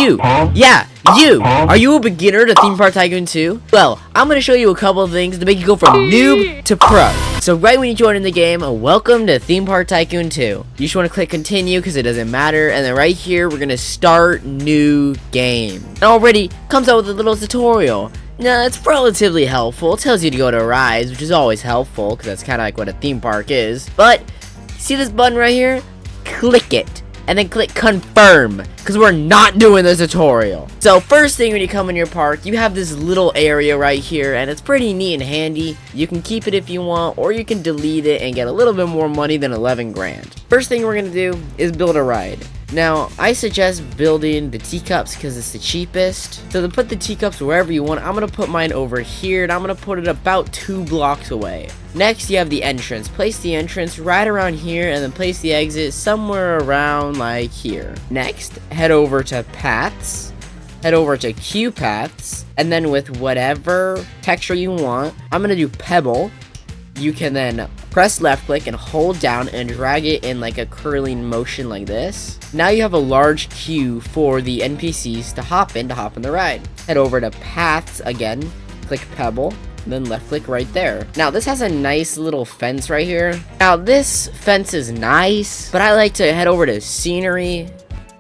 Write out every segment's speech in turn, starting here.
You! Yeah, you! Are you a beginner to Theme Park Tycoon 2? Well, I'm gonna show you a couple of things to make you go from noob to pro. So right when you join in the game, welcome to Theme Park Tycoon 2. You just want to click continue because it doesn't matter, and then right here we're gonna start new game. It already comes out with a little tutorial. Now, it's relatively helpful. It tells you to go to rides, which is always helpful because that's kind of like what a theme park is. But see this button right here? Click it. And then click confirm, because we're not doing this tutorial. So first thing when you come in your park, you have this little area right here, and it's pretty neat and handy. You can keep it if you want, or you can delete it and get a little bit more money than 11 grand. First thing we're gonna do is build a ride. Now, I suggest building the teacups because it's the cheapest. So to put the teacups wherever you want, I'm going to put mine over here, and I'm going to put it about 2 blocks away. Next, you have the entrance. Place the entrance right around here, and then place the exit somewhere around like here. Next, head over to paths. Head over to queue paths, and then with whatever texture you want, I'm going to do pebble. You can then press left click and hold down and drag it in like a curling motion like this. Now you have a large queue for the NPCs to hop in the ride. Head over to paths again, click pebble, and then left click right there. Now this has a nice little fence right here. Now this fence is nice, but I like to head over to scenery,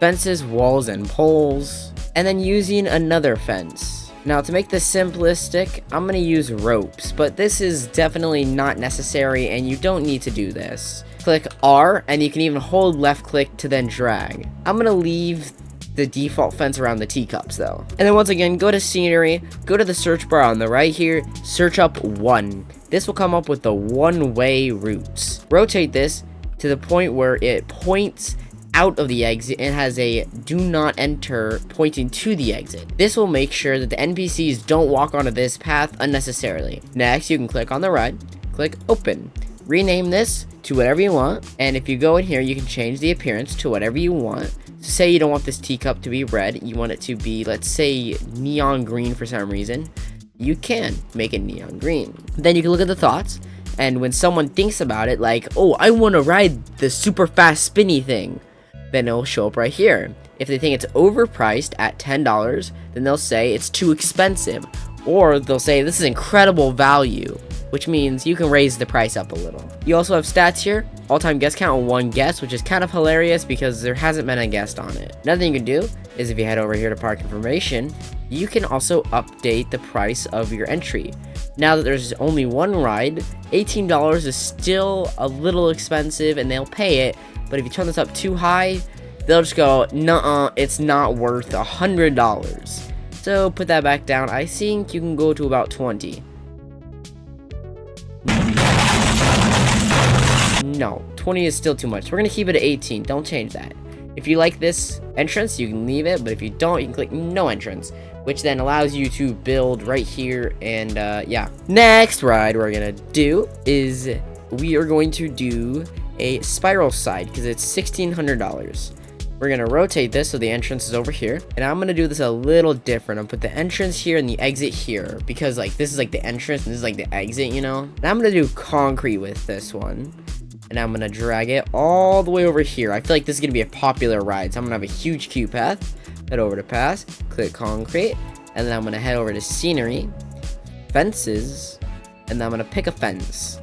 fences, walls, and poles, and then using another fence. Now, to make this simplistic, I'm going to use ropes, but this is definitely not necessary, and you don't need to do this. Click R, and you can even hold left click to then drag. I'm going to leave the default fence around the teacups, though. And then once again, go to scenery, go to the search bar on the right here, search up 1. This will come up with the one-way routes. Rotate this to the point where it points out of the exit and has a do not enter pointing to the exit. This will make sure that the NPCs don't walk onto this path unnecessarily. Next, you can click on the ride, click open. Rename this to whatever you want, and if you go in here, you can change the appearance to whatever you want. Say you don't want this teacup to be red, you want it to be, let's say, neon green for some reason. You can make it neon green. Then you can look at the thoughts, and when someone thinks about it, like, oh, I want to ride the super fast spinny thing, then it'll show up right here. If they think it's overpriced at $10, then they'll say it's too expensive. Or they'll say this is incredible value, which means you can raise the price up a little. You also have stats here, all-time guest count on 1 guest, which is kind of hilarious because there hasn't been a guest on it. Another thing you can do is if you head over here to park information, you can also update the price of your entry. Now that there's only 1 ride, $18 is still a little expensive and they'll pay it. But if you turn this up too high, they'll just go, nuh-uh, it's not worth $100. So put that back down. I think you can go to about 20. No, 20 is still too much. We're going to keep it at 18. Don't change that. If you like this entrance, you can leave it. But if you don't, you can click no entrance, which then allows you to build right here. And yeah. Next ride we're going to do is we are going to do a spiral side because it's $1,600. We're gonna rotate this so the entrance is over here, and I'm gonna do this a little different. I'll put the entrance here and the exit here because like this is like the entrance and this is like the exit, you know. And I'm gonna do concrete with this one, and I'm gonna drag it all the way over here. I feel like this is gonna be a popular ride, so I'm gonna have a huge queue path. Head over to paths, click concrete, and then I'm gonna head over to scenery, fences, and then I'm gonna pick a fence.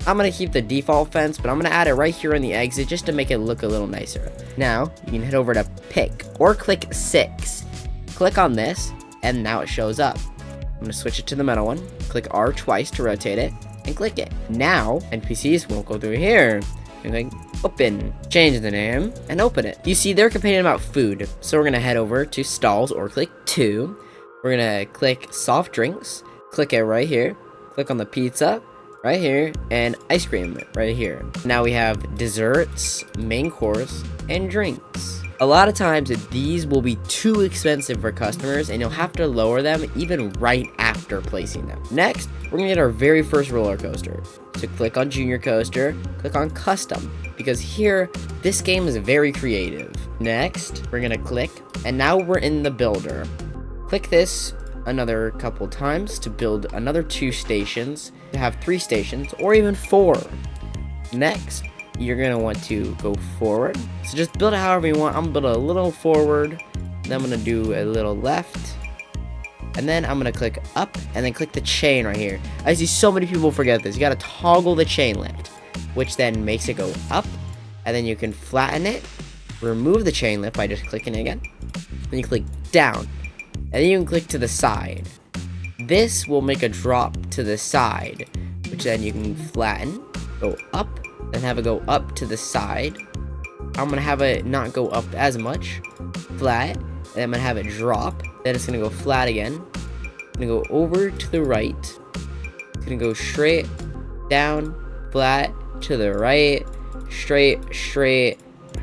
I'm going to keep the default fence, but I'm going to add it right here on the exit just to make it look a little nicer. Now, you can head over to pick or click 6. Click on this, and now it shows up. I'm going to switch it to the metal one. Click R twice to rotate it, and click it. Now, NPCs won't go through here. And click open. Change the name, and open it. You see, they're complaining about food, so we're going to head over to stalls or click 2. We're going to click soft drinks. Click it right here. Click on the pizza right here, and ice cream right here. Now we have desserts, main course, and drinks. A lot of times these will be too expensive for customers and you'll have to lower them even right after placing them. Next, we're gonna get our very first roller coaster. So click on junior coaster, click on custom, because here, this game is very creative. Next, we're gonna click, and now we're in the builder. Click this another couple times to build another 2 stations, to have 3 stations, or even 4. Next, you're going to want to go forward. So just build it however you want. I'm going to build a little forward, Then I'm gonna do a little left. And then I'm gonna click up and then click the chain right here. I see so many people forget this. You gotta toggle the chain lift, which then makes it go up. And then you can flatten it, remove the chain lift by just clicking it again. Then you click down, and then you can click to the side. This will make a drop to the side, which then you can flatten, go up, then have it go up to the side. I'm gonna have it not go up as much, flat, and I'm gonna have it drop. Then it's gonna go flat again. It's gonna go over to the right. It's gonna go straight, down, flat, to the right, straight,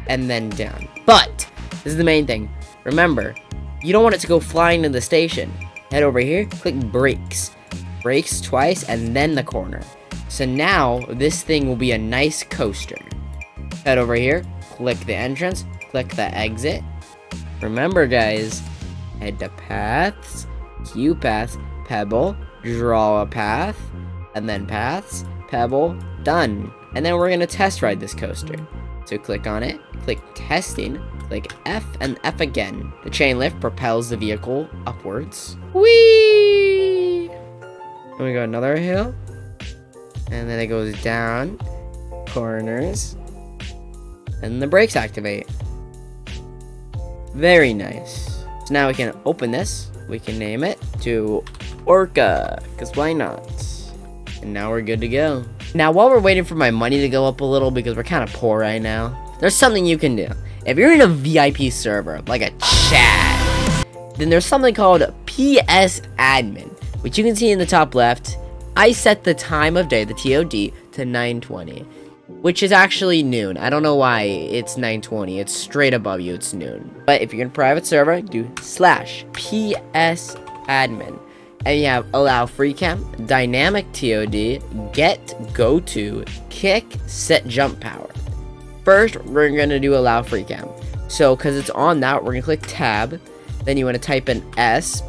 and then down. But this is the main thing. Remember, you don't want it to go flying to the station. Head over here, click brakes. Brakes twice, and then the corner. So now, this thing will be a nice coaster. Head over here, click the entrance, click the exit. Remember guys, head to paths, queue paths, pebble, draw a path, and then paths, pebble, done. And then we're gonna test ride this coaster. So click on it, click testing, click F and F again. The chain lift propels the vehicle upwards. Whee! Then we go another hill, and then it goes down, corners, and the brakes activate. Very nice. So now we can open this. We can name it to Orca, because why not? And now we're good to go. Now, while we're waiting for my money to go up a little, because we're kind of poor right now, there's something you can do. If you're in a VIP server, like a chat, then there's something called PS Admin, which you can see in the top left. I set the time of day, the TOD, to 9:20, which is actually noon. I don't know why it's 9:20. It's straight above you. It's noon. But if you're in a private server, do /PS Admin. And you have allow free cam, dynamic TOD, get, go to, kick, set jump power. First, we're going to do allow free cam. So, because it's on that, we're going to click tab. Then you want to type in S,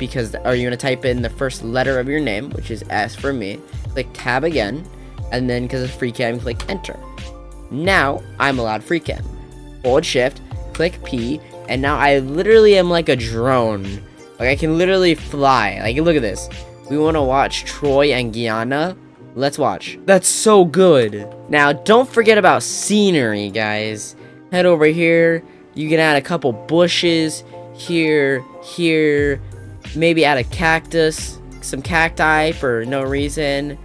or you want to type in the first letter of your name, which is S for me. Click tab again. And then, because it's free cam, click enter. Now, I'm allowed free cam. Hold shift, click P, and now I literally am like a drone. Like, I can literally fly. Like, look at this. We want to watch Troy and Guyana. Let's watch. That's so good. Now, don't forget about scenery, guys. Head over here. You can add a couple bushes. Here. Maybe add a cactus. Some cacti for no reason.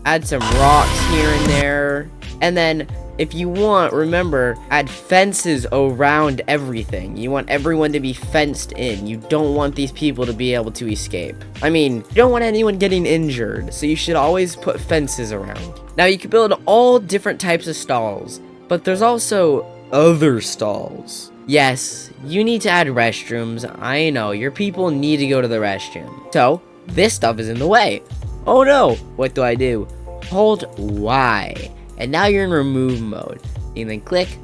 Add some rocks here and there. And then, if you want, remember, add fences around everything. You want everyone to be fenced in. You don't want these people to be able to escape. I mean, you don't want anyone getting injured, so you should always put fences around. Now, you can build all different types of stalls, but there's also other stalls. Yes, you need to add restrooms. I know, your people need to go to the restroom. So, this stuff is in the way. Oh no, what do? Hold Y. And now you're in remove mode. You can then click,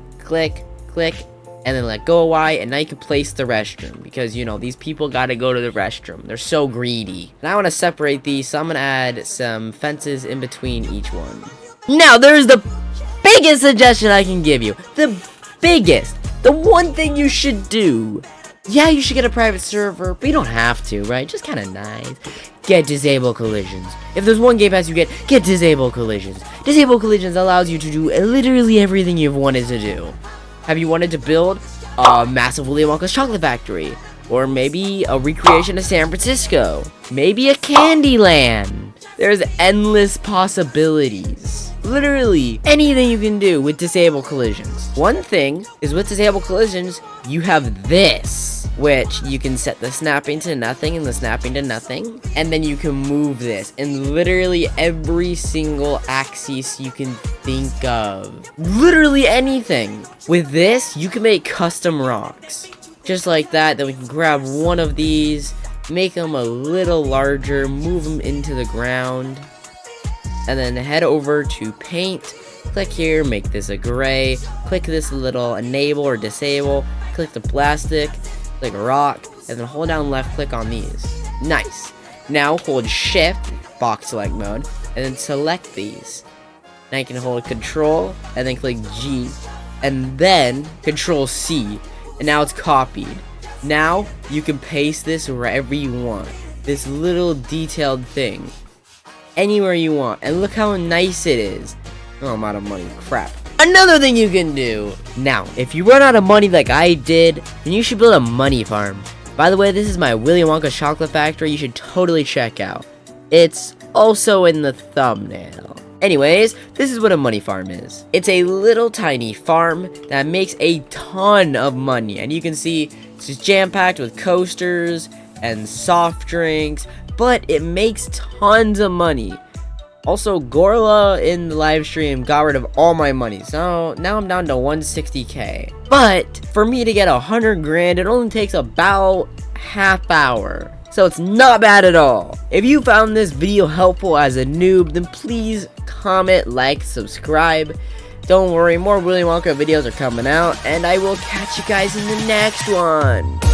and then let go of Y, and now you can place the restroom. Because, you know, these people gotta go to the restroom. They're so greedy. And I wanna separate these, so I'm gonna add some fences in between each one. Now, there's the biggest suggestion I can give you. The biggest. The one thing you should do. Yeah, you should get a private server, but you don't have to, right? Just kinda nice. Get disable collisions. If there's one game pass you get disable collisions. Disable collisions allows you to do literally everything you've wanted to do. Have you wanted to build a massive Willy Wonka's chocolate factory? Or maybe a recreation of San Francisco? Maybe a Candyland? There's endless possibilities. Literally anything you can do with disable collisions. One thing is with disable collisions, you have this, which you can set the snapping to nothing and the snapping to nothing, and then you can move this in literally every single axis you can think of. Literally anything. With this, you can make custom rocks. Just like that, then we can grab one of these, make them a little larger, move them into the ground, and then head over to paint, click here, make this a gray, click this little enable or disable, click the plastic, click rock, and then hold down left click on these. Nice. Now hold shift, box select mode, and then select these. Now you can hold control, and then click G, and then control C, and now it's copied. Now, you can paste this wherever you want. This little detailed thing. Anywhere you want. And look how nice it is. Oh, I'm out of money. Crap. Another thing you can do. Now, if you run out of money like I did, then you should build a money farm. By the way, this is my Willy Wonka chocolate factory. You should totally check out. It's also in the thumbnail. Anyways, this is what a money farm is. It's a little tiny farm that makes a ton of money. And you can see it's just jam-packed with coasters and soft drinks. But it makes tons of money. Also, Gorla in the live stream got rid of all my money. So now I'm down to 160k. But for me to get 100 grand, it only takes about half hour. So it's not bad at all. If you found this video helpful as a noob, then please comment, like, subscribe. Don't worry, more Willy Wonka videos are coming out, and I will catch you guys in the next one.